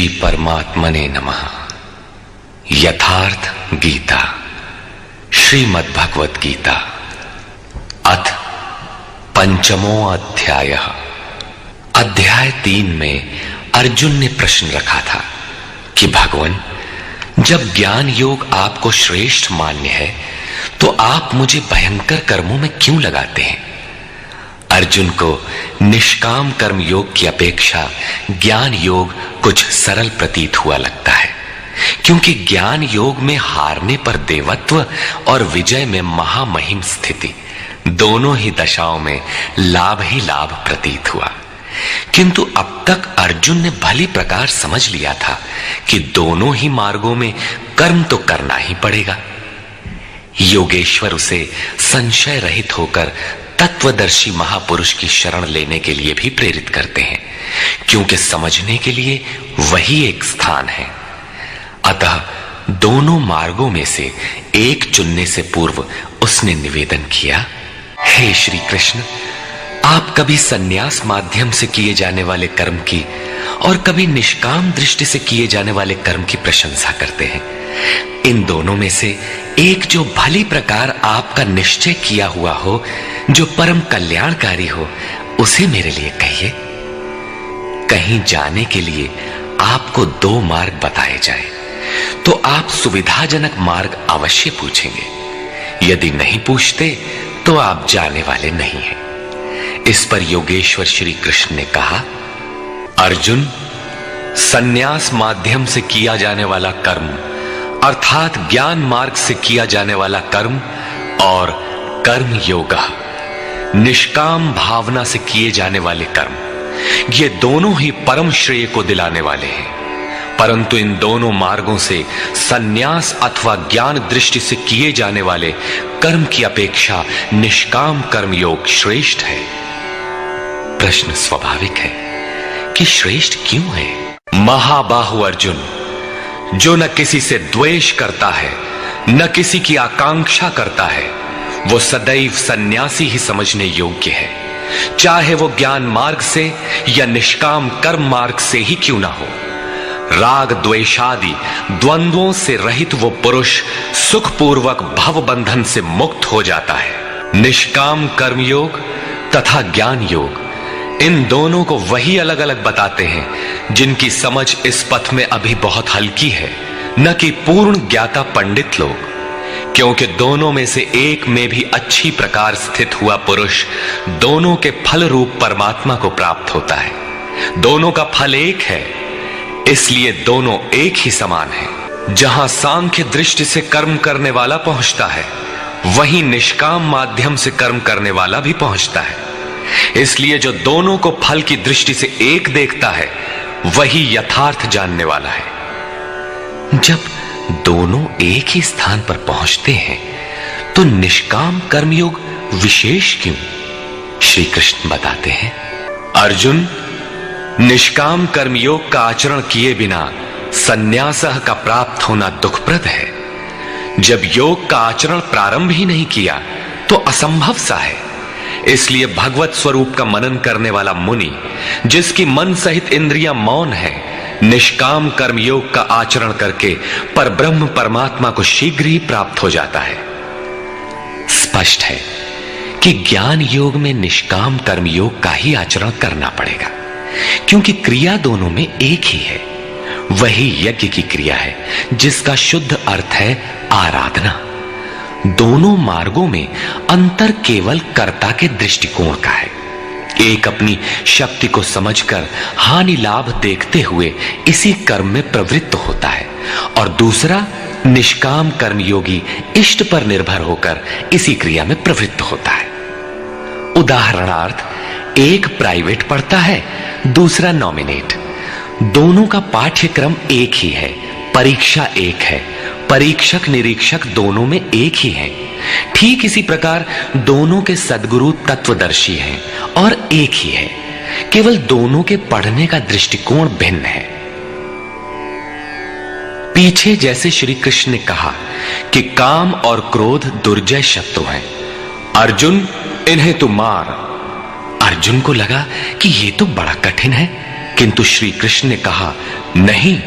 श्री परमात्मने नमः। यथार्थ गीता, श्रीमद् भगवत गीता, अथ पंचमो अध्याय। अध्याय 3 में अर्जुन ने प्रश्न रखा था कि भगवान, जब ज्ञान योग आपको श्रेष्ठ मान्य है तो आप मुझे भयंकर कर्मों में क्यों लगाते हैं? अर्जुन को निष्काम कर्म योग की अपेक्षा ज्ञान योग कुछ सरल प्रतीत हुआ लगता है, क्योंकि ज्ञान योग में हारने पर देवत्व और विजय में महामहिम स्थिति, दोनों ही दशाओं में लाभ ही लाभ प्रतीत हुआ। किंतु अब तक अर्जुन ने भली प्रकार समझ लिया था कि दोनों ही मार्गों में कर्म तो करना ही पड़ेगा। योगेश्वर उसे संशय रहित होकर तत्वदर्शी महापुरुष की शरण लेने के लिए भी प्रेरित करते हैं, क्योंकि समझने के लिए वही एक स्थान है। अतः दोनों मार्गों में से एक चुनने से पूर्व उसने निवेदन किया, हे श्री कृष्ण, आप कभी संन्यास माध्यम से किए जाने वाले कर्म की और कभी निष्काम दृष्टि से किए जाने वाले कर्म की प्रशंसा करते हैं। इन दोनों में से एक जो भली प्रकार आपका निश्चय किया हुआ हो, जो परम कल्याणकारी हो, उसे मेरे लिए कहिए। कहीं जाने के लिए आपको 2 मार्ग बताए जाए तो आप सुविधाजनक मार्ग अवश्य पूछेंगे। यदि नहीं पूछते तो आप जाने वाले नहीं हैं। इस पर योगेश्वर श्री कृष्ण ने कहा, अर्जुन, संन्यास माध्यम से किया जाने वाला कर्म अर्थात ज्ञान मार्ग से किया जाने वाला कर्म और कर्म योग, निष्काम भावना से किए जाने वाले कर्म, ये दोनों ही परम श्रेय को दिलाने वाले हैं। परंतु इन दोनों मार्गों से संन्यास अथवा ज्ञान दृष्टि से किए जाने वाले कर्म की अपेक्षा निष्काम कर्म योग श्रेष्ठ है। प्रश्न स्वाभाविक है कि श्रेष्ठ क्यों है? महाबाहु अर्जुन, जो न किसी से द्वेष करता है न किसी की आकांक्षा करता है, वो सदैव सन्यासी ही समझने योग्य है, चाहे वो ज्ञान मार्ग से या निष्काम कर्म मार्ग से ही क्यों ना हो। राग द्वेषादि द्वंद्वों से रहित वो पुरुष सुखपूर्वक भव बंधन से मुक्त हो जाता है। निष्काम कर्म योग तथा ज्ञान योग, इन दोनों को वही अलग अलग बताते हैं जिनकी समझ इस पथ में अभी बहुत हल्की है, न कि पूर्ण ज्ञाता पंडित लोग, क्योंकि दोनों में से एक में भी अच्छी प्रकार स्थित हुआ पुरुष दोनों के फल रूप परमात्मा को प्राप्त होता है। दोनों का फल एक है, इसलिए दोनों एक ही समान है। जहां सांख्य दृष्टि से कर्म करने वाला पहुंचता है, वहीं निष्काम माध्यम से कर्म करने वाला भी पहुंचता है। इसलिए जो दोनों को फल की दृष्टि से एक देखता है, वही यथार्थ जानने वाला है। जब दोनों एक ही स्थान पर पहुंचते हैं तो निष्काम कर्मयोग विशेष क्यों? श्री कृष्ण बताते हैं, अर्जुन, निष्काम कर्मयोग का आचरण किए बिना संन्यासः का प्राप्त होना दुखप्रद है। जब योग का आचरण प्रारंभ ही नहीं किया तो असंभव सा है। इसलिए भगवत स्वरूप का मनन करने वाला मुनि, जिसकी मन सहित इंद्रियां मौन है, निष्काम कर्मयोग का आचरण करके परब्रह्म परमात्मा को शीघ्र ही प्राप्त हो जाता है। स्पष्ट है कि ज्ञान योग में निष्काम कर्मयोग का ही आचरण करना पड़ेगा, क्योंकि क्रिया दोनों में एक ही है। वही यज्ञ की क्रिया है जिसका शुद्ध अर्थ है आराधना। दोनों मार्गों में अंतर केवल कर्ता के दृष्टिकोण का है। एक अपनी शक्ति को समझकर हानि लाभ देखते हुए इसी कर्म में प्रवृत्त होता है, और दूसरा निष्काम कर्मयोगी इष्ट पर निर्भर होकर इसी क्रिया में प्रवृत्त होता है। उदाहरणार्थ, एक प्राइवेट पढ़ता है, दूसरा नॉमिनेट। दोनों का पाठ्यक्रम एक ही है, परीक्षा एक है, परीक्षक निरीक्षक दोनों में एक ही हैं। ठीक इसी प्रकार दोनों के सद्गुरु तत्वदर्शी हैं और एक ही है, केवल दोनों के पढ़ने का दृष्टिकोण भिन्न है। पीछे जैसे श्री कृष्ण ने कहा कि काम और क्रोध दुर्जय शत्रु हैं, अर्जुन इन्हें तू मार। अर्जुन को लगा कि ये तो बड़ा कठिन है, किंतु श्री कृष्ण ने कहा, नहीं,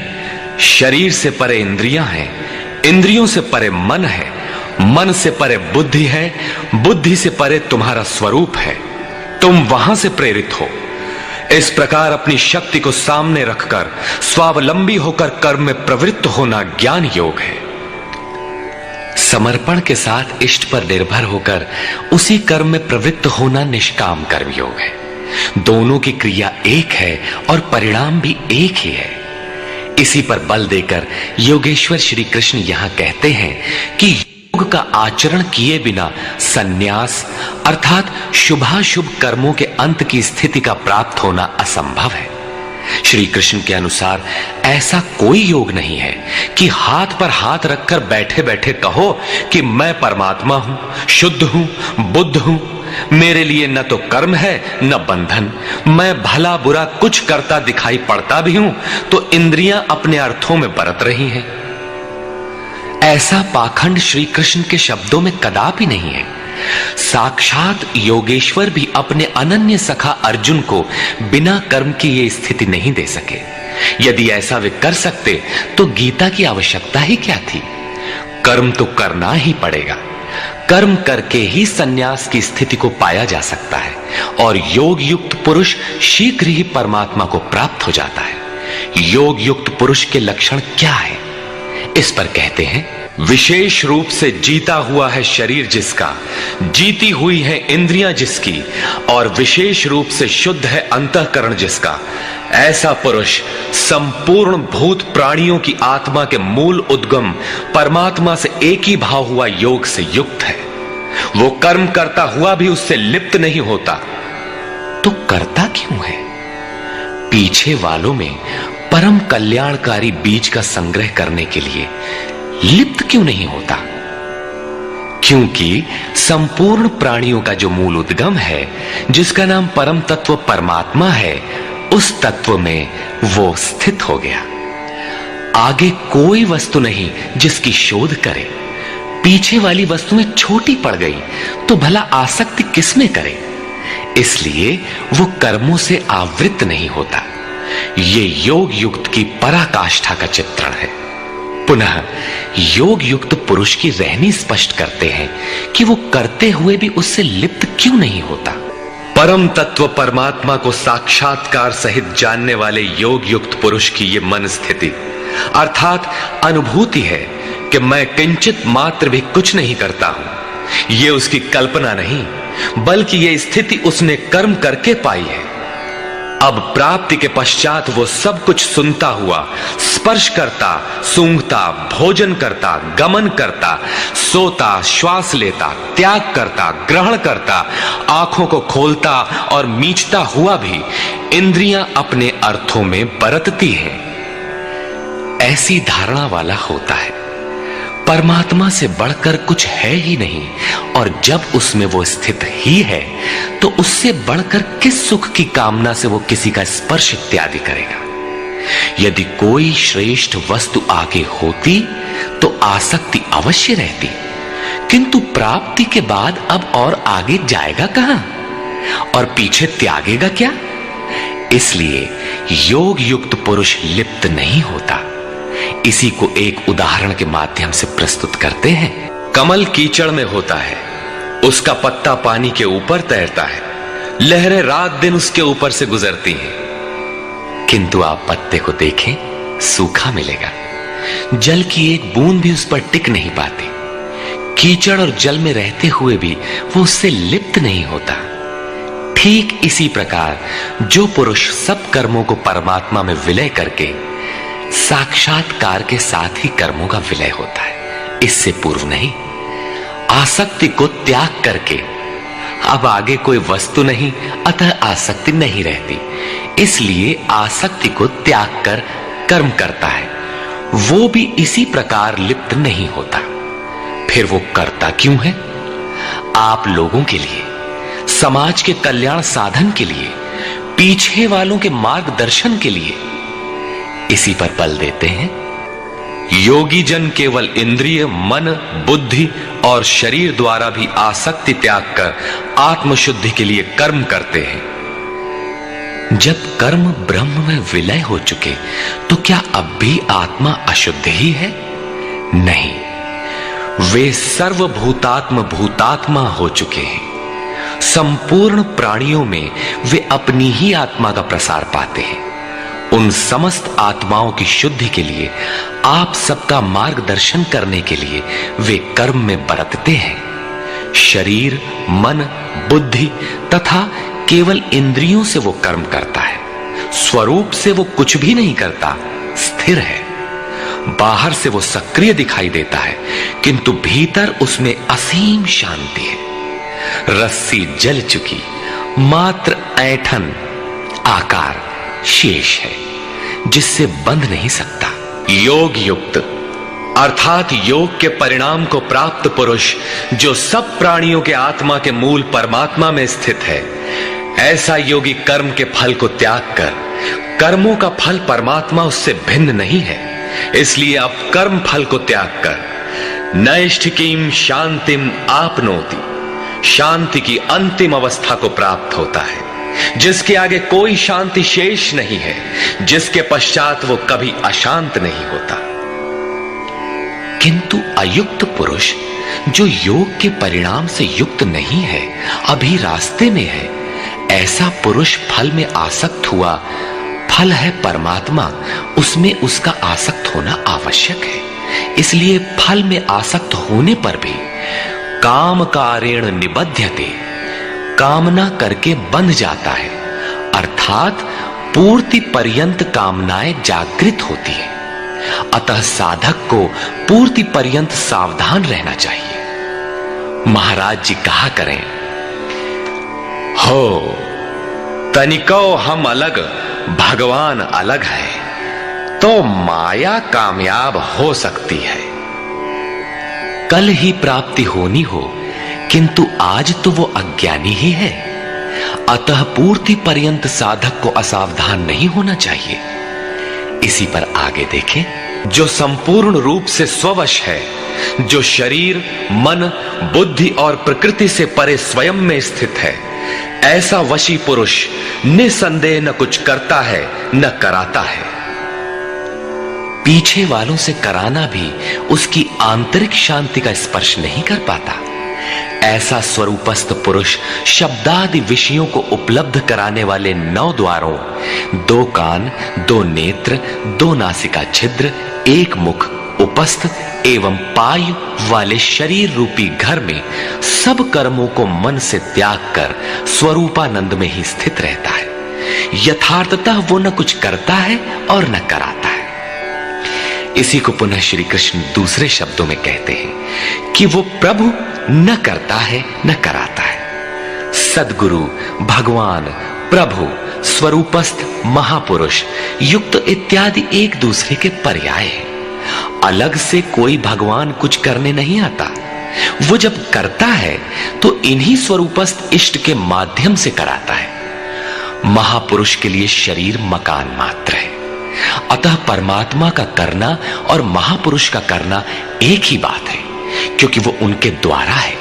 शरीर से परे इंद्रियां हैं, इंद्रियों से परे मन है, मन से परे बुद्धि है, बुद्धि से परे तुम्हारा स्वरूप है, तुम वहां से प्रेरित हो। इस प्रकार अपनी शक्ति को सामने रखकर स्वावलंबी होकर कर्म में प्रवृत्त होना ज्ञान योग है। समर्पण के साथ इष्ट पर निर्भर होकर उसी कर्म में प्रवृत्त होना निष्काम कर्म योग है। दोनों की क्रिया एक है और परिणाम भी एक ही है। इसी पर बल देकर योगेश्वर श्री कृष्ण यहां कहते हैं कि योग का आचरण किए बिना सन्यास अर्थात शुभाशुभ कर्मों के अंत की स्थिति का प्राप्त होना असंभव है। श्री कृष्ण के अनुसार ऐसा कोई योग नहीं है कि हाथ पर हाथ रखकर बैठे बैठे कहो कि मैं परमात्मा हूं, शुद्ध हूं, बुद्ध हूं, मेरे लिए न तो कर्म है न बंधन, मैं भला बुरा कुछ करता दिखाई पड़ता भी हूं तो इंद्रियां अपने अर्थों में बरत रही हैं। ऐसा पाखंड श्री कृष्ण के शब्दों में कदापि नहीं है। साक्षात योगेश्वर भी अपने अनन्य सखा अर्जुन को बिना कर्म की ये स्थिति नहीं दे सके। यदि ऐसा वे कर सकते तो गीता की आवश्यकता ही क्या थी। कर्म तो करना ही पड़ेगा। कर्म करके ही सन्यास की स्थिति को पाया जा सकता है और योग युक्त पुरुष शीघ्र ही परमात्मा को प्राप्त हो जाता है। योग युक्त पुरुष के लक्षण क्या है, इस पर कहते हैं, विशेष रूप से जीता हुआ है शरीर जिसका, जीती हुई है इंद्रियां जिसकी, और विशेष रूप से शुद्ध है अंतःकरण जिसका, ऐसा पुरुष संपूर्ण भूत प्राणियों की आत्मा के मूल उद्गम परमात्मा से एक ही भाव हुआ योग से युक्त है। वो कर्म करता हुआ भी उससे लिप्त नहीं होता। तो करता क्यों है? पीछे वालों में परम कल्याणकारी बीज का संग्रह करने के लिए लिप्त क्यों नहीं होता? क्योंकि संपूर्ण प्राणियों का जो मूल उद्गम है, जिसका नाम परम तत्व परमात्मा है, उस तत्व में वो स्थित हो गया। आगे कोई वस्तु नहीं जिसकी शोध करे। पीछे वाली वस्तु में छोटी पड़ गई तो भला आसक्ति किसमें करे? इसलिए वो कर्मों से आवृत्त नहीं होता। ये योग युक्त की पराकाष्ठा का चित्रण है। पुनः योग युक्त पुरुष की रहनी स्पष्ट करते हैं कि वो करते हुए भी उससे लिप्त क्यों नहीं होता। परम तत्व परमात्मा को साक्षात्कार सहित जानने वाले योग युक्त पुरुष की ये मन स्थिति अर्थात अनुभूति है कि मैं किंचित मात्र भी कुछ नहीं करता हूं। ये उसकी कल्पना नहीं, बल्कि ये स्थिति उसने कर्म करके पाई है। अब प्राप्ति के पश्चात वो सब कुछ सुनता हुआ, स्पर्श करता, सूंघता, भोजन करता, गमन करता, सोता, श्वास लेता, त्याग करता, ग्रहण करता, आंखों को खोलता और मीचता हुआ भी इंद्रियां अपने अर्थों में बरतती हैं। ऐसी धारणा वाला होता है परमात्मा से बढ़कर कुछ है ही नहीं, और जब उसमें वो स्थित ही है तो उससे बढ़कर किस सुख की कामना से वो किसी का स्पर्श इत्यादि करेगा। यदि कोई श्रेष्ठ वस्तु आगे होती तो आसक्ति अवश्य रहती, किंतु प्राप्ति के बाद अब और आगे जाएगा कहां और पीछे त्यागेगा क्या? इसलिए योग युक्त पुरुष लिप्त नहीं होता। इसी को एक उदाहरण के माध्यम से प्रस्तुत करते हैं। कमल कीचड़ में होता है, उसका पत्ता पानी के ऊपर तैरता है, लहरें रात दिन उसके ऊपर से गुजरती हैं, किंतु आप पत्ते को देखें, सूखा मिलेगा। जल की एक बूंद भी उस पर टिक नहीं पाती। कीचड़ और जल में रहते हुए भी वो उससे लिप्त नहीं होता। ठीक इसी प्रकार जो पुरुष सब कर्मों को परमात्मा में विलय करके साक्षात्कार के साथ ही कर्मों का विलय होता है, इससे पूर्व नहीं। आसक्ति को त्याग करके अब आगे कोई वस्तु नहीं, अतः आसक्ति नहीं रहती, इसलिए आसक्ति को त्याग कर कर्म करता है। वो भी इसी प्रकार लिप्त नहीं होता। फिर वो करता क्यों है? आप लोगों के लिए, समाज के कल्याण साधन के लिए, पीछे वालों के मार्गदर्शन के लिए। इसी पर बल देते हैं, योगी जन केवल इंद्रिय, मन, बुद्धि और शरीर द्वारा भी आसक्ति त्याग कर आत्मशुद्धि के लिए कर्म करते हैं। जब कर्म ब्रह्म में विलय हो चुके तो क्या अब भी आत्मा अशुद्ध ही है? नहीं, वे सर्वभूतात्म भूतात्मा हो चुके हैं। संपूर्ण प्राणियों में वे अपनी ही आत्मा का प्रसार पाते हैं। उन समस्त आत्माओं की शुद्धि के लिए, आप सबका मार्गदर्शन करने के लिए वे कर्म में बरतते हैं। शरीर, मन, बुद्धि तथा केवल इंद्रियों से वो कर्म करता है। स्वरूप से वो कुछ भी नहीं करता, स्थिर है। बाहर से वो सक्रिय दिखाई देता है, किंतु भीतर उसमें असीम शांति है। रस्सी जल चुकी, मात्र ऐंठन आकार शेष है, जिससे बंध नहीं सकता। योग युक्त अर्थात योग के परिणाम को प्राप्त पुरुष जो सब प्राणियों के आत्मा के मूल परमात्मा में स्थित है, ऐसा योगी कर्म के फल को त्याग कर, कर्मों का फल परमात्मा उससे भिन्न नहीं है, इसलिए अब कर्म फल को त्याग कर नैष्ठिकीम शांतिम आपनोति, शांति की अंतिम अवस्था को प्राप्त होता है, जिसके आगे कोई शांति शेष नहीं है, जिसके पश्चात वो कभी अशांत नहीं होता। किंतु अयुक्त पुरुष जो योग के परिणाम से युक्त नहीं है, अभी रास्ते में है, ऐसा पुरुष फल में आसक्त हुआ। फल है परमात्मा, उसमें उसका आसक्त होना आवश्यक है। इसलिए फल में आसक्त होने पर भी काम कारेण निबध्यते, कामना करके बंध जाता है, अर्थात पूर्ति पर्यंत कामनाएं जागृत होती है। अतः साधक को पूर्ति पर्यंत सावधान रहना चाहिए। महाराज जी कहा करें, हो तनिको हम अलग, भगवान अलग है, तो माया कामयाब हो सकती है। कल ही प्राप्ति होनी हो, किंतु आज तो वो अज्ञानी ही है। अतः पूर्ति पर्यंत साधक को असावधान नहीं होना चाहिए। इसी पर आगे देखें, जो संपूर्ण रूप से स्ववश है, जो शरीर, मन, बुद्धि और प्रकृति से परे स्वयं में स्थित है, ऐसा वशी पुरुष निसंदेह न कुछ करता है न कराता है। पीछे वालों से कराना भी उसकी आंतरिक शांति का स्पर्श नहीं कर पाता। ऐसा स्वरूपस्थ पुरुष शब्दादि विषयों को उपलब्ध कराने वाले 9 द्वारों, 2 कान, 2 नेत्र, 2 नासिका छिद्र, 1 मुख, उपस्थ एवं पायु वाले शरीर रूपी घर में सब कर्मों को मन से त्याग कर स्वरूपानंद में ही स्थित रहता है। यथार्थतः वो न कुछ करता है और न कराता है। इसी को पुनः श्री कृष्ण दूसरे शब्दों में कहते हैं कि वो प्रभु न करता है न कराता है। सद्गुरु, भगवान, प्रभु, स्वरूपस्थ, महापुरुष, युक्त इत्यादि एक दूसरे के पर्याय हैं। अलग से कोई भगवान कुछ करने नहीं आता। वो जब करता है तो इन्हीं स्वरूपस्थ इष्ट के माध्यम से कराता है। महापुरुष के लिए शरीर मकान मात्र है। अतः परमात्मा का करना और महापुरुष का करना एक ही बात है, क्योंकि वो उनके द्वारा है।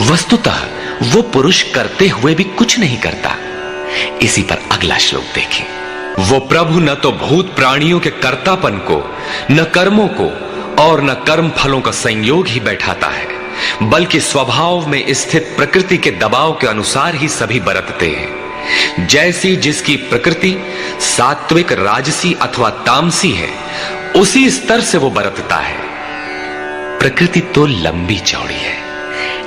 वस्तुतः वो पुरुष करते हुए भी कुछ नहीं करता। इसी पर अगला श्लोक देखें। वो प्रभु न तो भूत प्राणियों के कर्तापन को, न कर्मों को और न कर्म फलों का संयोग ही बैठाता है, बल्कि स्वभाव में स्थित प्रकृति के दबाव के अनुसार ही सभी बरतते हैं। जैसी जिसकी प्रकृति सात्विक, राजसी अथवा तामसी है, उसी स्तर से वो बरतता है। प्रकृति तो लंबी चौड़ी है,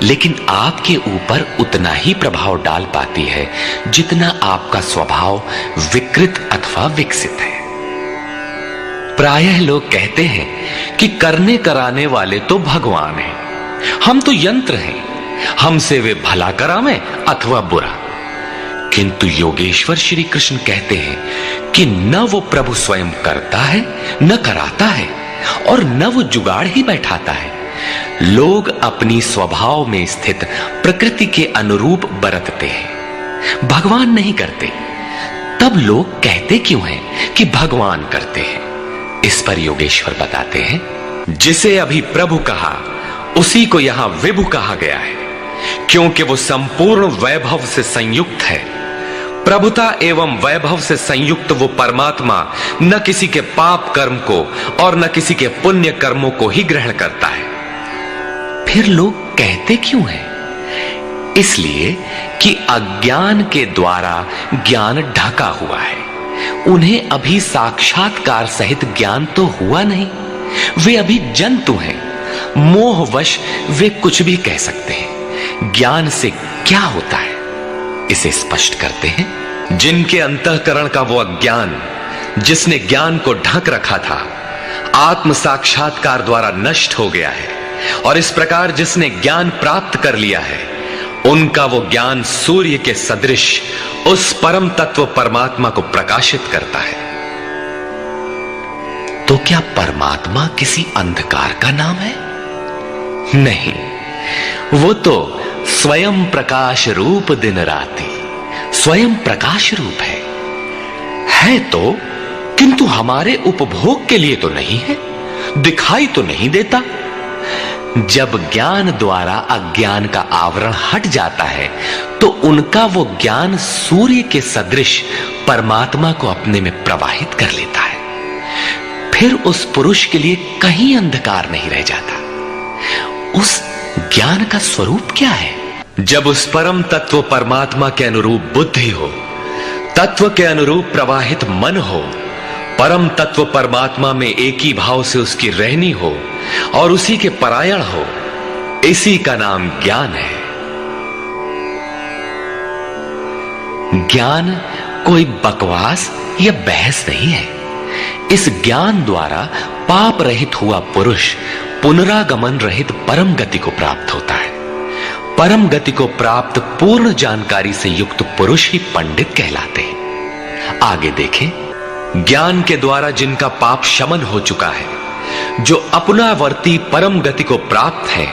लेकिन आपके ऊपर उतना ही प्रभाव डाल पाती है जितना आपका स्वभाव विकृत अथवा विकसित है। प्रायः लोग कहते हैं कि करने कराने वाले तो भगवान हैं, हम तो यंत्र हैं, हमसे वे भला करावें अथवा बुरा। किंतु योगेश्वर श्री कृष्ण कहते हैं कि न वो प्रभु स्वयं करता है, न कराता है, और न वो जुगाड़ ही बैठाता है। लोग अपनी स्वभाव में स्थित प्रकृति के अनुरूप बरतते हैं, भगवान नहीं करते। तब लोग कहते क्यों हैं कि भगवान करते हैं? इस पर योगेश्वर बताते हैं, जिसे अभी प्रभु कहा उसी को यहां विभु कहा गया है, क्योंकि वो संपूर्ण वैभव से संयुक्त है। प्रभुता एवं वैभव से संयुक्त वो परमात्मा न किसी के पाप कर्म को और न किसी के पुण्य कर्मों को ही ग्रहण करता है। फिर लोग कहते क्यों हैं? इसलिए कि अज्ञान के द्वारा ज्ञान ढका हुआ है। उन्हें अभी साक्षात्कार सहित ज्ञान तो हुआ नहीं। वे अभी जंतु हैं। मोहवश वे कुछ भी कह सकते हैं। ज्ञान से क्या होता है, इसे स्पष्ट करते हैं। जिनके अंतःकरण का वो अज्ञान, जिसने ज्ञान को ढक रखा था, आत्म साक्षात्कार द्वारा नष्ट हो गया है। और इस प्रकार जिसने ज्ञान प्राप्त कर लिया है, उनका वो ज्ञान सूर्य के सदृश उस परम तत्व परमात्मा को प्रकाशित करता है। तो क्या परमात्मा किसी अंधकार का नाम है? नहीं, वो तो स्वयं प्रकाश रूप दिन राति, स्वयं प्रकाश रूप है तो, किंतु हमारे उपभोग के लिए तो नहीं है, दिखाई तो नहीं देता। जब ज्ञान द्वारा अज्ञान का आवरण हट जाता है तो उनका वो ज्ञान सूर्य के सदृश परमात्मा को अपने में प्रवाहित कर लेता है। फिर उस पुरुष के लिए कहीं अंधकार नहीं रह जाता। उस ज्ञान का स्वरूप क्या है? जब उस परम तत्व परमात्मा के अनुरूप बुद्धि हो, तत्व के अनुरूप प्रवाहित मन हो, परम तत्व परमात्मा में एक ही भाव से उसकी रहनी हो और उसी के परायण हो, इसी का नाम ज्ञान है। ज्ञान कोई बकवास या बहस नहीं है। इस ज्ञान द्वारा पाप रहित हुआ पुरुष पुनरागमन रहित परम गति को प्राप्त होता है। परम गति को प्राप्त पूर्ण जानकारी से युक्त पुरुष ही पंडित कहलाते हैं। आगे देखें। ज्ञान के द्वारा जिनका पाप शमन हो चुका है, जो अपनावर्ती परम गति को प्राप्त है,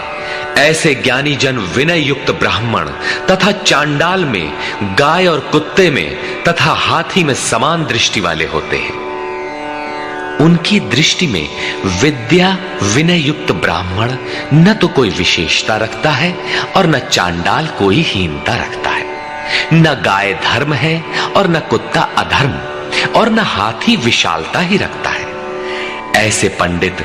ऐसे ज्ञानी जन विनय युक्त ब्राह्मण तथा चांडाल में, गाय और कुत्ते में तथा हाथी में समान दृष्टि वाले होते हैं। उनकी दृष्टि में विद्या विनय युक्त ब्राह्मण न तो कोई विशेषता रखता है और न चांडाल कोई हीनता रखता है। न गाय धर्म है और न कुत्ता अधर्म, और न हाथी विशालता ही रखता है। ऐसे पंडित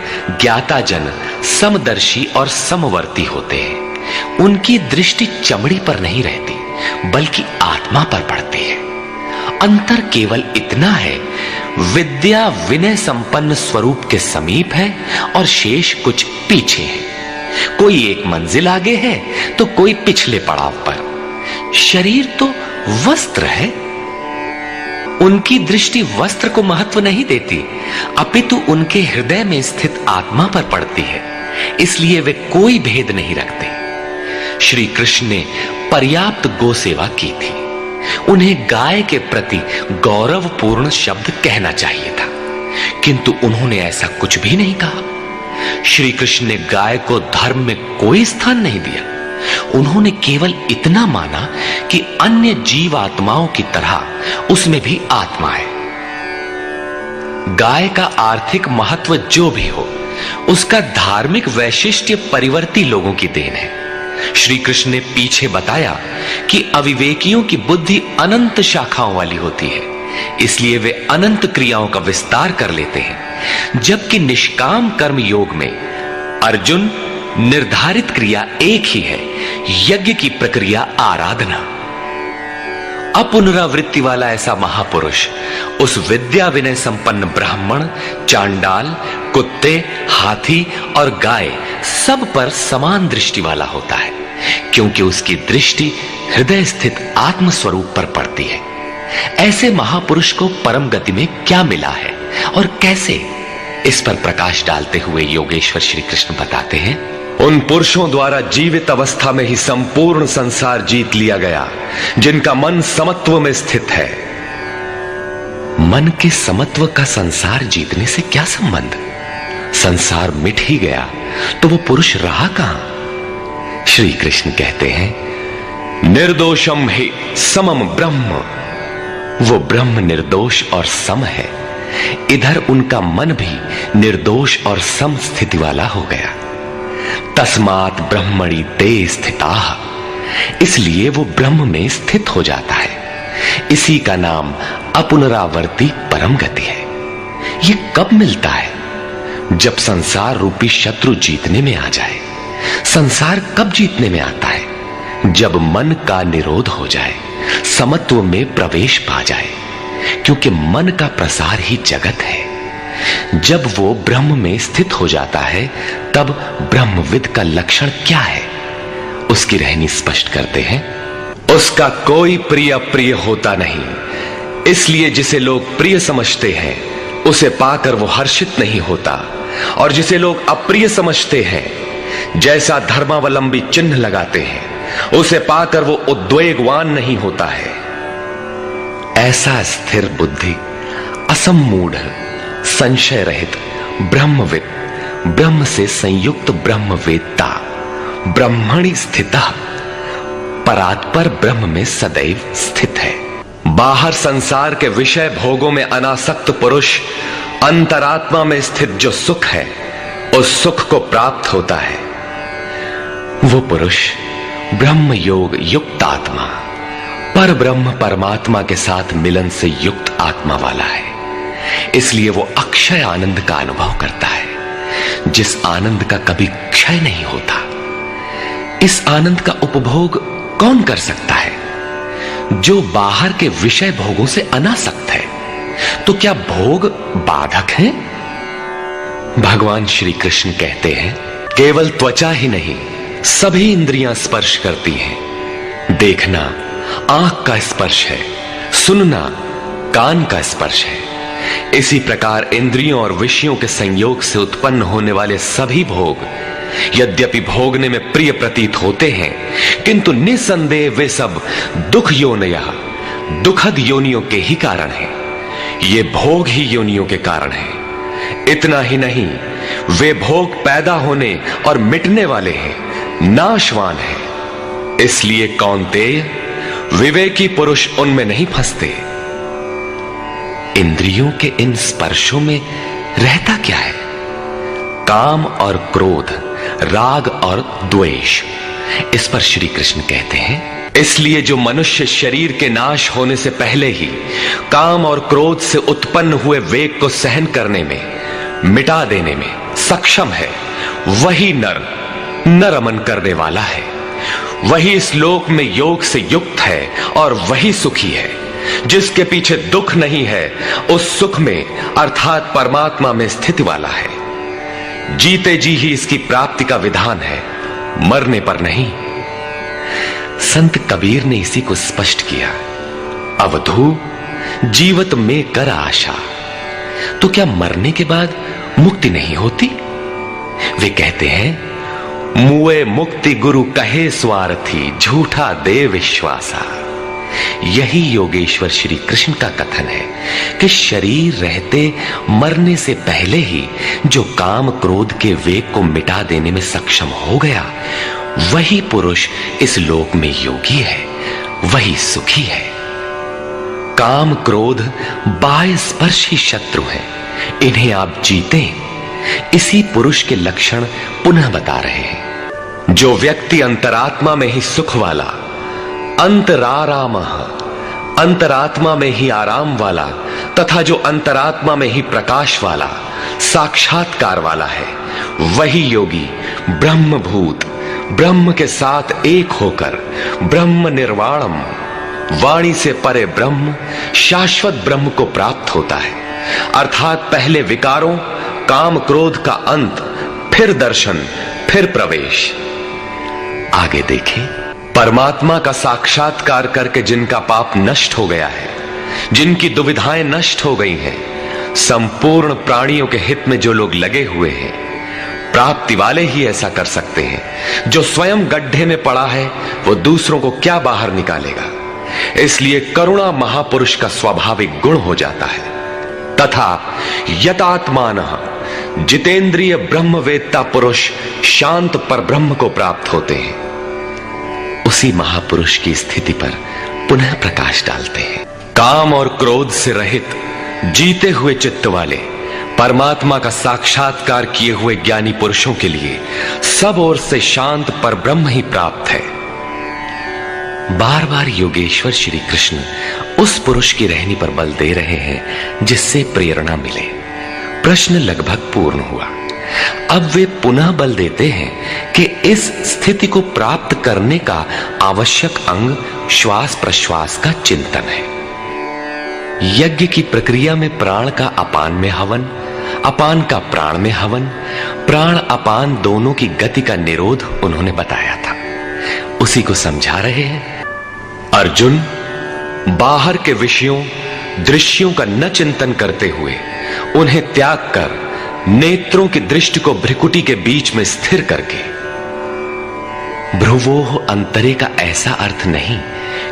ज्ञाता जन समदर्शी और समवर्ती होते हैं। उनकी दृष्टि चमड़ी पर नहीं रहती, बल्कि आत्मा पर पड़ती है। अंतर केवल इतना है, विद्या विनय संपन्न स्वरूप के समीप है और शेष कुछ पीछे है। कोई एक मंजिल आगे है तो कोई पिछले पड़ाव पर। शरीर तो वस्त्र है। उनकी दृष्टि वस्त्र को महत्व नहीं देती, अपितु उनके हृदय में स्थित आत्मा पर पड़ती है। इसलिए वे कोई भेद नहीं रखते। श्री कृष्ण ने पर्याप्त गो सेवा की थी। उन्हें गाय के प्रति गौरवपूर्ण शब्द कहना चाहिए था, किंतु उन्होंने ऐसा कुछ भी नहीं कहा। श्री कृष्ण ने गाय को धर्म में कोई स्थान नहीं दिया। उन्होंने केवल इतना माना कि अन्य जीवात्माओं की तरह उसमें भी आत्मा है। गाय का आर्थिक महत्व जो भी हो, उसका धार्मिक वैशिष्ट्य परिवर्ती लोगों की देन है। श्री कृष्ण ने पीछे बताया कि अविवेकियों की बुद्धि अनंत शाखाओं वाली होती है, इसलिए वे अनंत क्रियाओं का विस्तार कर लेते हैं। जबकि निष्काम कर्म योग में अर्जुन निर्धारित क्रिया एक ही है, यज्ञ की प्रक्रिया आराधना। अपुनरावृत्ति वाला ऐसा महापुरुष उस विद्या विनय संपन्न ब्राह्मण, चांडाल, कुत्ते, हाथी और गाय सब पर समान दृष्टि वाला होता है, क्योंकि उसकी दृष्टि हृदय स्थित आत्म स्वरूप पर पड़ती है। ऐसे महापुरुष को परम गति में क्या मिला है और कैसे, इस पर प्रकाश डालते हुए योगेश्वर श्री कृष्ण बताते हैं। उन पुरुषों द्वारा जीवित अवस्था में ही संपूर्ण संसार जीत लिया गया, जिनका मन समत्व में स्थित है। मन के समत्व का संसार जीतने से क्या संबंध? संसार मिट ही गया तो वो पुरुष रहा कहां? श्री कृष्ण कहते हैं, निर्दोषम हि समम ब्रह्म। वो ब्रह्म निर्दोष और सम है। इधर उनका मन भी निर्दोष और सम स्थिति वाला हो गया। तस्मात् ब्रह्मणि ते स्थिताः, इसलिए वो ब्रह्म में स्थित हो जाता है। इसी का नाम अपुनरावर्ती परम गति है। ये कब मिलता है? जब संसार रूपी शत्रु जीतने में आ जाए। संसार कब जीतने में आता है? जब मन का निरोध हो जाए, समत्व में प्रवेश पा जाए, क्योंकि मन का प्रसार ही जगत है। जब वो ब्रह्म में स्थित हो जाता है, तब ब्रह्मविद का लक्षण क्या है, उसकी रहनी स्पष्ट करते हैं। उसका कोई प्रिय अप्रिय होता नहीं, इसलिए जिसे लोग प्रिय समझते हैं उसे पाकर वो हर्षित नहीं होता, और जिसे लोग अप्रिय समझते हैं, जैसा धर्मावलंबी चिन्ह लगाते हैं, उसे पाकर वो उद्वेगवान नहीं होता है। ऐसा स्थिर बुद्धि, असम्मूढ़, संशय रहित ब्रह्मविद, ब्रह्म से संयुक्त ब्रह्मवेत्ता, ब्रह्मणि स्थितः परात्पर ब्रह्म में सदैव स्थित है। बाहर संसार के विषय भोगों में अनासक्त पुरुष अंतरात्मा में स्थित जो सुख है, उस सुख को प्राप्त होता है। वो पुरुष ब्रह्म योग युक्त आत्मा, पर ब्रह्म परमात्मा के साथ मिलन से युक्त आत्मा वाला है। इसलिए वो अक्षय आनंद का अनुभव करता है, जिस आनंद का कभी क्षय नहीं होता। इस आनंद का उपभोग कौन कर सकता है? जो बाहर के विषय भोगों से अनासक्त है। तो क्या भोग बाधक हैं? भगवान श्री कृष्ण कहते हैं, केवल त्वचा ही नहीं, सभी इंद्रियां स्पर्श करती हैं। देखना आंख का स्पर्श है, सुनना कान का स्पर्श है। इसी प्रकार इंद्रियों और विषयों के संयोग से उत्पन्न होने वाले सभी भोग यद्यपि भोगने में प्रिय प्रतीत होते हैं, किंतु निसंदेह वे सब दुख योनयः, दुखद योनियों के ही कारण है। ये भोग ही योनियों के कारण है। इतना ही नहीं, वे भोग पैदा होने और मिटने वाले हैं, नाशवान है। इसलिए कौन्तेय, विवेकी पुरुष उनमें नहीं फंसते। इंद्रियों के इन स्पर्शों में रहता क्या है? काम और क्रोध, राग और द्वेष। इस पर श्री कृष्ण कहते हैं, इसलिए जो मनुष्य शरीर के नाश होने से पहले ही काम और क्रोध से उत्पन्न हुए वेग को सहन करने में, मिटा देने में सक्षम है, वही नर रमन करने वाला है। वही इस लोक में योग से युक्त है और वही सुखी है। जिसके पीछे दुख नहीं है, उस सुख में अर्थात परमात्मा में स्थिति वाला है। जीते जी ही इसकी प्राप्ति का विधान है, मरने पर नहीं। संत कबीर ने इसी को स्पष्ट किया, अवधू जीवत में कर आशा। तो क्या मरने के बाद मुक्ति नहीं होती? वे कहते हैं, मुए मुक्ति गुरु कहे स्वार्थी, झूठा दे विश्वासा। यही योगेश्वर श्री कृष्ण का कथन है कि शरीर रहते मरने से पहले ही जो काम क्रोध के वेग को मिटा देने में सक्षम हो गया, वही पुरुष इस लोक में योगी है, वही सुखी है। काम क्रोध बाह्य स्पर्श ही शत्रु है, इन्हें आप जीते। इसी पुरुष के लक्षण पुनः बता रहे हैं। जो व्यक्ति अंतरात्मा में ही सुख वाला, अंतरारामः, अंतरात्मा में ही आराम वाला, तथा जो अंतरात्मा में ही प्रकाश वाला, साक्षात्कार वाला है, वही योगी ब्रह्मभूत, ब्रह्म के साथ एक होकर ब्रह्म निर्वाणम, वाणी से परे ब्रह्म, शाश्वत ब्रह्म को प्राप्त होता है। अर्थात पहले विकारों, काम क्रोध का अंत, फिर दर्शन, फिर प्रवेश। आगे देखें, परमात्मा का साक्षात्कार करके जिनका पाप नष्ट हो गया है, जिनकी दुविधाएं नष्ट हो गई हैं, संपूर्ण प्राणियों के हित में जो लोग लगे हुए हैं, प्राप्ति वाले ही ऐसा कर सकते हैं। जो स्वयं गड्ढे में पड़ा है, वो दूसरों को क्या बाहर निकालेगा? इसलिए करुणा महापुरुष का स्वाभाविक गुण हो जाता है। तथा यतात्मानः, जितेंद्रिय ब्रह्मवेत्ता पुरुष शांत पर ब्रह्म को प्राप्त होते हैं। उसी महापुरुष की स्थिति पर पुनः प्रकाश डालते हैं। काम और क्रोध से रहित जीते हुए चित्त वाले परमात्मा का साक्षात्कार किए हुए ज्ञानी पुरुषों के लिए सब ओर से शांत पर ब्रह्म ही प्राप्त है। बार बार योगेश्वर श्री कृष्ण उस पुरुष की रहनी पर बल दे रहे हैं जिससे प्रेरणा मिले। प्रश्न लगभग पूर्ण हुआ। अब वे पुनः बल देते हैं कि इस स्थिति को प्राप्त करने का आवश्यक अंग श्वास प्रश्वास का चिंतन है। यज्ञ की प्रक्रिया में प्राण का अपान में हवन, अपान का प्राण में हवन, प्राण अपान दोनों की गति का निरोध उन्होंने बताया था। उसी को समझा रहे हैं। अर्जुन, बाहर के विषयों दृश्यों का न चिंतन करते हुए उन्हें त्याग कर नेत्रों की दृष्टि को भ्रिकुटी के बीच में स्थिर करके, भ्रुवोह अंतरे का ऐसा अर्थ नहीं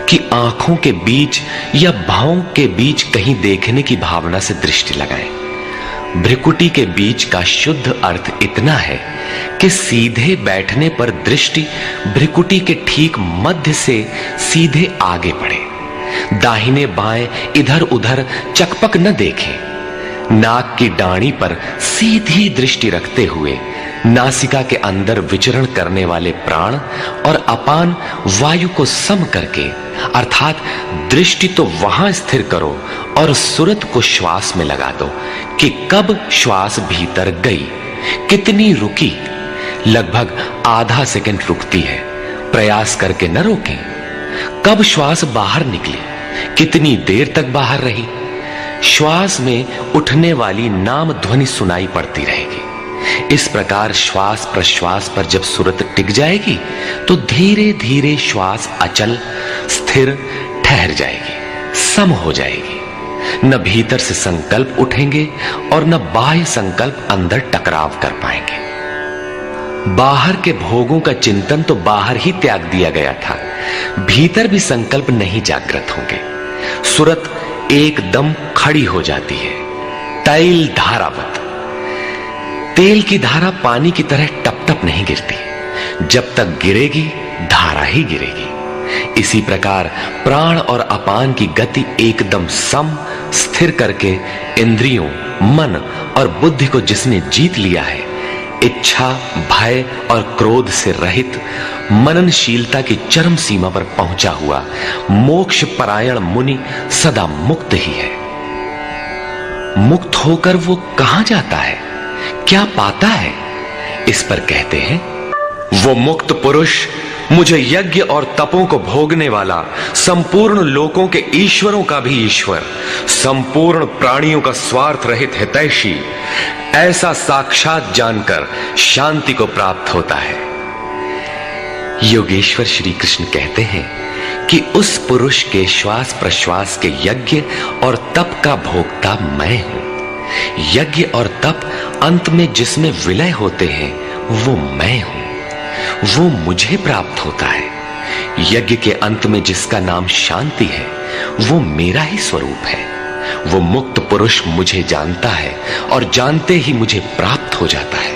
कि आंखों के बीच या भावों के बीच कहीं देखने की भावना से दृष्टि लगाएं। भ्रिकुटी के बीच का शुद्ध अर्थ इतना है कि सीधे बैठने पर दृष्टि भ्रिकुटी के ठीक मध्य से सीधे आगे बढ़े। दाहिने बाएं इधर उधर चकपक न देखें। नाक की डाणी पर सीधी दृष्टि रखते हुए नासिका के अंदर विचरण करने वाले प्राण और अपान वायु को सम करके, अर्थात दृष्टि तो वहां स्थिर करो और सुरत को श्वास में लगा दो कि कब श्वास भीतर गई, कितनी रुकी। लगभग आधा सेकंड रुकती है, प्रयास करके न रोकें। कब श्वास बाहर निकली, कितनी देर तक बाहर रही। श्वास में उठने वाली नाम ध्वनि सुनाई पड़ती रहेगी। इस प्रकार श्वास प्रश्वास पर जब सुरत टिक जाएगी तो धीरे धीरे श्वास अचल स्थिर ठहर जाएगी, सम हो जाएगी। न भीतर से संकल्प उठेंगे और न बाह्य संकल्प अंदर टकराव कर पाएंगे। बाहर के भोगों का चिंतन तो बाहर ही त्याग दिया गया था, भीतर भी संकल्प नहीं जागृत होंगे। सुरत एकदम खड़ी हो जाती है, तैल धारावत। तेल की धारा पानी की तरह टप टप नहीं गिरती, जब तक गिरेगी धारा ही गिरेगी। इसी प्रकार प्राण और अपान की गति एकदम सम स्थिर करके इंद्रियों, मन और बुद्धि को जिसने जीत लिया है, इच्छा, भय और क्रोध से रहित, मननशीलता की चरम सीमा पर पहुंचा हुआ मोक्ष परायण मुनि सदा मुक्त ही है। मुक्त होकर वो कहां जाता है, क्या पाता है? इस पर कहते हैं, वो मुक्त पुरुष मुझे यज्ञ और तपों को भोगने वाला, संपूर्ण लोकों के ईश्वरों का भी ईश्वर, संपूर्ण प्राणियों का स्वार्थ रहित हितैषी, ऐसा साक्षात जानकर शांति को प्राप्त होता है। योगेश्वर श्री कृष्ण कहते हैं कि उस पुरुष के श्वास प्रश्वास के यज्ञ और तप का भोक्ता मैं हूं। यज्ञ और तप अंत में जिसमें विलय होते हैं वो मैं हूं, वो मुझे प्राप्त होता है। यज्ञ के अंत में जिसका नाम शांति है वो मेरा ही स्वरूप है। वो मुक्त पुरुष मुझे जानता है और जानते ही मुझे प्राप्त हो जाता है।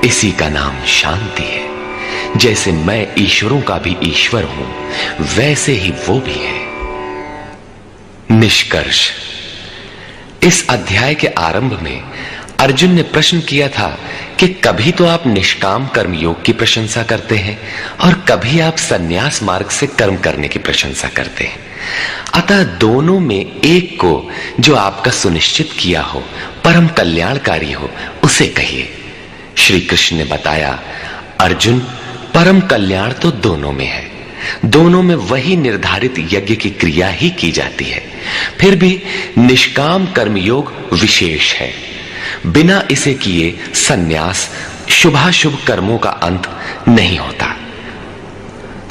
इसी का नाम शांति है। जैसे मैं ईश्वरों का भी ईश्वर हूं, वैसे ही वो भी है। निष्कर्ष, इस अध्याय के आरंभ में अर्जुन ने प्रश्न किया था कि कभी तो आप निष्काम कर्म योग की प्रशंसा करते हैं और कभी आप संन्यास मार्ग से कर्म करने की प्रशंसा करते हैं। अतः दोनों में एक को जो आपका सुनिश्चित किया हो, परम कल्याणकारी हो, उसे कहिए। श्री कृष्ण ने बताया, अर्जुन, परम कल्याण तो दोनों में है। दोनों में वही निर्धारित यज्ञ की क्रिया ही की जाती है। फिर भी निष्काम कर्मयोग विशेष है। बिना इसे किए सन्यास शुभाशुभ कर्मों का अंत नहीं होता।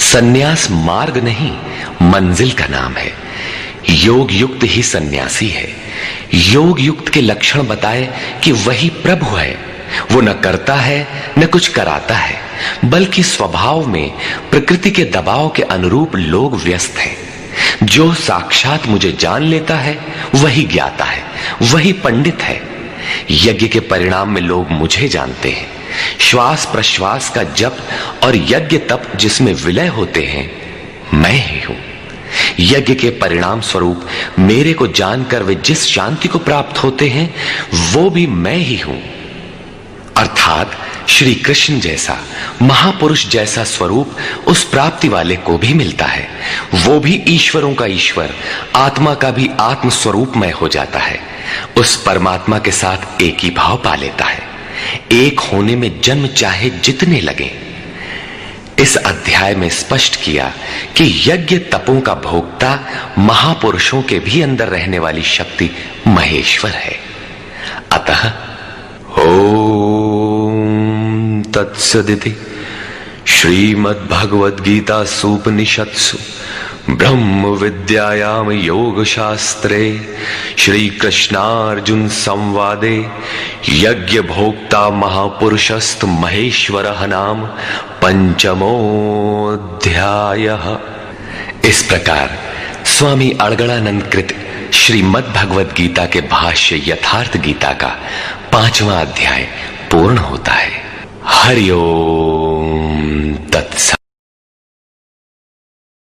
सन्यास मार्ग नहीं, मंजिल का नाम है। योग युक्त ही सन्यासी है। योग युक्त के लक्षण बताए कि वही प्रभु है। वो न करता है न कुछ कराता है, बल्कि स्वभाव में प्रकृति के दबाव के अनुरूप लोग व्यस्त हैं। जो साक्षात मुझे जान लेता है वही ज्ञाता है, वही पंडित है। यज्ञ के परिणाम में लोग मुझे जानते हैं। श्वास प्रश्वास का जप और यज्ञ तप जिसमें विलय होते हैं, मैं ही हूं। यज्ञ के परिणाम स्वरूप मेरे को जानकर वे जिस शांति को प्राप्त होते हैं वो भी मैं ही हूं। अर्थात श्री कृष्ण जैसा महापुरुष जैसा स्वरूप उस प्राप्ति वाले को भी मिलता है। वो भी ईश्वरों का ईश्वर, आत्मा का भी आत्म स्वरूपमय हो जाता है। उस परमात्मा के साथ एक ही भाव पा लेता है। एक होने में जन्म चाहे जितने लगे। इस अध्याय में स्पष्ट किया कि यज्ञ तपों का भोक्ता महापुरुषों के भी अंदर रहने वाली शक्ति महेश्वर है। अतः ओम तत्सदिति श्रीमद्भगवद्गीता सूपनिषत्सु ब्रह्म विद्यायाम योग शास्त्रे श्री कृष्णार्जुन संवादे यज्ञ भोक्ता महापुरुषस्त महेश्वरः नाम पंचमोऽध्यायः। इस प्रकार स्वामी अड़गड़ानंद कृत श्रीमद् भगवद गीता के भाष्य यथार्थ गीता का 5वां अध्याय पूर्ण होता है। हरि ओम।